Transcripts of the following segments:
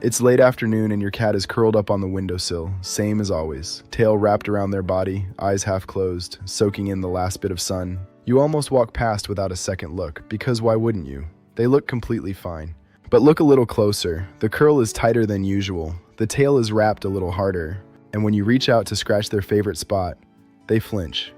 It's late afternoon and your cat is curled up on the windowsill, same as always. Tail wrapped around their body, eyes half closed, soaking in the last bit of sun. You almost walk past without a second look, because why wouldn't you? They look completely fine. But look a little closer. The curl is tighter than usual. The tail is wrapped a little harder. And when you reach out to scratch their favorite spot, they flinch.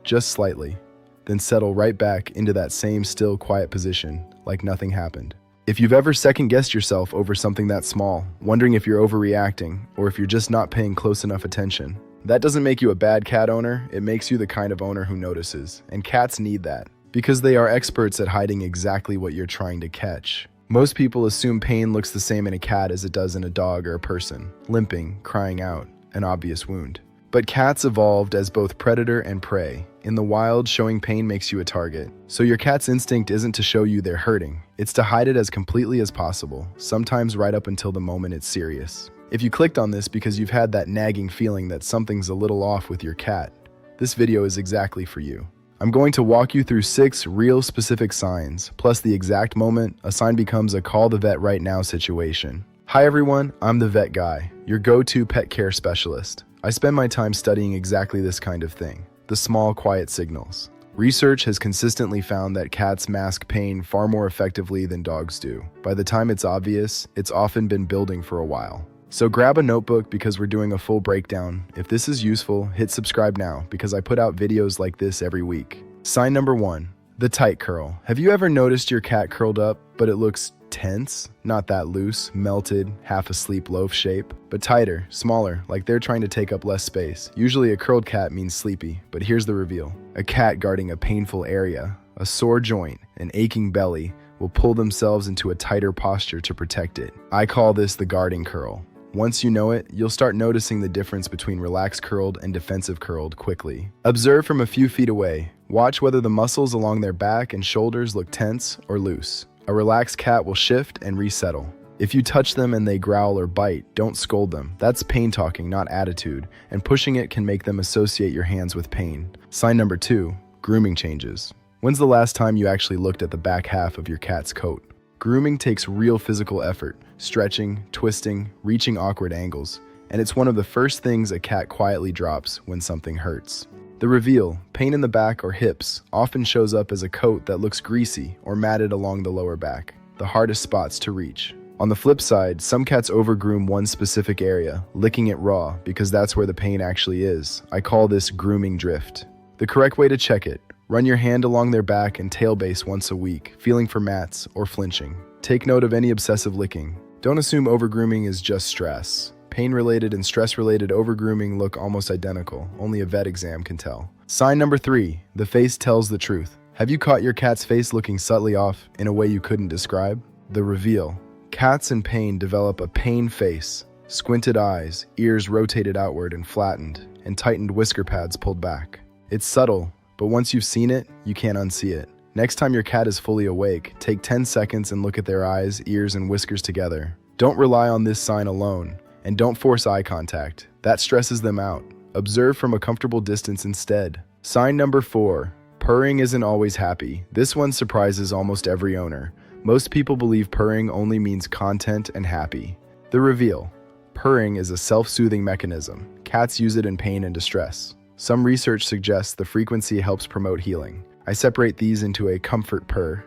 Just slightly. Then settle right back into that same still, quiet position, like nothing happened. If you've ever second-guessed yourself over something that small, wondering if you're overreacting, or if you're just not paying close enough attention, that doesn't make you a bad cat owner, it makes you the kind of owner who notices. And cats need that, because they are experts at hiding exactly what you're trying to catch. Most people assume pain looks the same in a cat as it does in a dog or a person. Limping, crying out, an obvious wound. But cats evolved as both predator and prey. In the wild, showing pain makes you a target. So your cat's instinct isn't to show you they're hurting. It's to hide it as completely as possible, sometimes right up until the moment it's serious. If you clicked on this because you've had that nagging feeling that something's a little off with your cat, this video is exactly for you. I'm going to walk you through 6 real specific signs, plus the exact moment a sign becomes a call the vet right now situation. Hi everyone, I'm the vet guy, your go-to pet care specialist. I spend my time studying exactly this kind of thing, the small, quiet signals. Research has consistently found that cats mask pain far more effectively than dogs do. By the time it's obvious, it's often been building for a while. So grab a notebook because we're doing a full breakdown. If this is useful, hit subscribe now because I put out videos like this every week. Sign number 1, the tight curl. Have you ever noticed your cat curled up, but it looks tense? Not that loose, melted, half-asleep loaf shape, but tighter, smaller, like they're trying to take up less space. Usually a curled cat means sleepy, but here's the reveal. A cat guarding a painful area, a sore joint, an aching belly, will pull themselves into a tighter posture to protect it. I call this the guarding curl. Once you know it, you'll start noticing the difference between relaxed curled and defensive curled quickly. Observe from a few feet away. Watch whether the muscles along their back and shoulders look tense or loose. A relaxed cat will shift and resettle. If you touch them and they growl or bite, don't scold them. That's pain talking, not attitude, and pushing it can make them associate your hands with pain. Sign number 2, grooming changes. When's the last time you actually looked at the back half of your cat's coat? Grooming takes real physical effort, stretching, twisting, reaching awkward angles, and it's one of the first things a cat quietly drops when something hurts. The reveal, pain in the back or hips, often shows up as a coat that looks greasy or matted along the lower back, the hardest spots to reach. On the flip side, some cats overgroom one specific area, licking it raw because that's where the pain actually is. I call this grooming drift. The correct way to check it, run your hand along their back and tail base once a week, feeling for mats or flinching. Take note of any obsessive licking. Don't assume overgrooming is just stress. Pain-related and stress-related overgrooming look almost identical, only a vet exam can tell. Sign number 3, the face tells the truth. Have you caught your cat's face looking subtly off in a way you couldn't describe? The reveal. Cats in pain develop a pain face, squinted eyes, ears rotated outward and flattened, and tightened whisker pads pulled back. It's subtle, but once you've seen it, you can't unsee it. Next time your cat is fully awake, take 10 seconds and look at their eyes, ears, and whiskers together. Don't rely on this sign alone. And don't force eye contact. That stresses them out. Observe from a comfortable distance instead. Sign number 4. Purring isn't always happy. This one surprises almost every owner. Most people believe purring only means content and happy. The reveal. Purring is a self-soothing mechanism. Cats use it in pain and distress. Some research suggests the frequency helps promote healing. I separate these into a comfort purr,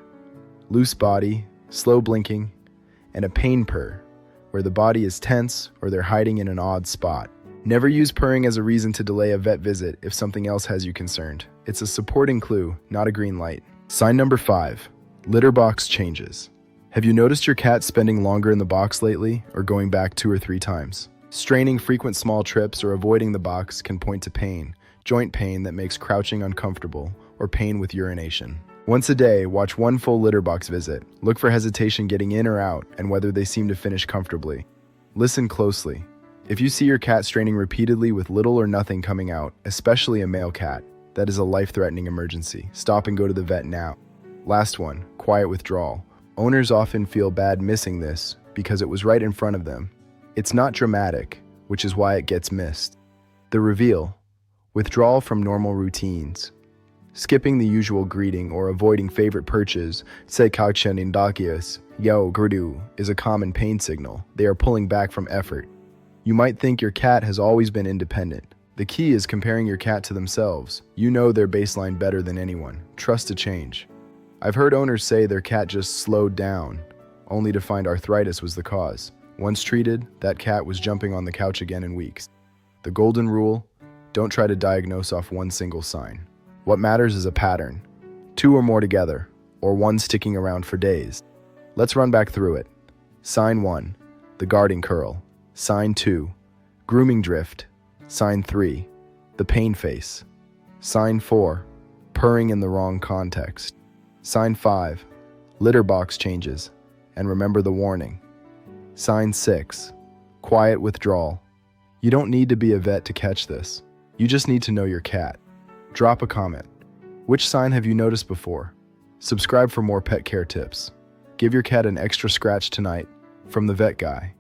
loose body, slow blinking, and a pain purr, where the body is tense or they're hiding in an odd spot. Never use purring as a reason to delay a vet visit if something else has you concerned. It's a supporting clue, not a green light. Sign number 5, litter box changes. Have you noticed your cat spending longer in the box lately or going back 2 or 3 times? Straining frequent small trips or avoiding the box can point to pain, joint pain that makes crouching uncomfortable, or pain with urination. Once a day, watch one full litter box visit. Look for hesitation getting in or out and whether they seem to finish comfortably. Listen closely. If you see your cat straining repeatedly with little or nothing coming out, especially a male cat, that is a life-threatening emergency. Stop and go to the vet now. Last one, quiet withdrawal. Owners often feel bad missing this because it was right in front of them. It's not dramatic, which is why it gets missed. The reveal, withdrawal from normal routines. Skipping the usual greeting or avoiding favorite perches, say kauchen indakios, yo, grudu, is a common pain signal. They are pulling back from effort. You might think your cat has always been independent. The key is comparing your cat to themselves. You know their baseline better than anyone. Trust a change. I've heard owners say their cat just slowed down, only to find arthritis was the cause. Once treated, that cat was jumping on the couch again in weeks. The golden rule: don't try to diagnose off one single sign. What matters is a pattern. 2 or more together, or one sticking around for days. Let's run back through it. Sign 1, the guarding curl. Sign 2, grooming drift. Sign 3, the pain face. Sign 4, purring in the wrong context. Sign 5, litter box changes, and remember the warning. Sign 6, quiet withdrawal. You don't need to be a vet to catch this. You just need to know your cat. Drop a comment. Which sign have you noticed before? Subscribe for more pet care tips. Give your cat an extra scratch tonight from the Vet Guy.